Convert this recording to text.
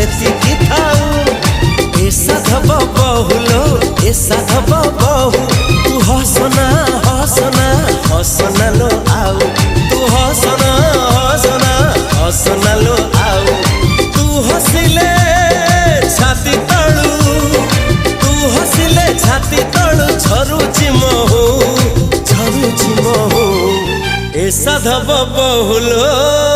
सेतिकी थाऊ ए साधव बहुलो ए साधव बहु तू हसना हसना हसना लो आउ तू हसना हसना हसना लो आउ तू हसिले छाती तळू तू हसिले छाती तळू झरुची महू ए साधव बहुलो।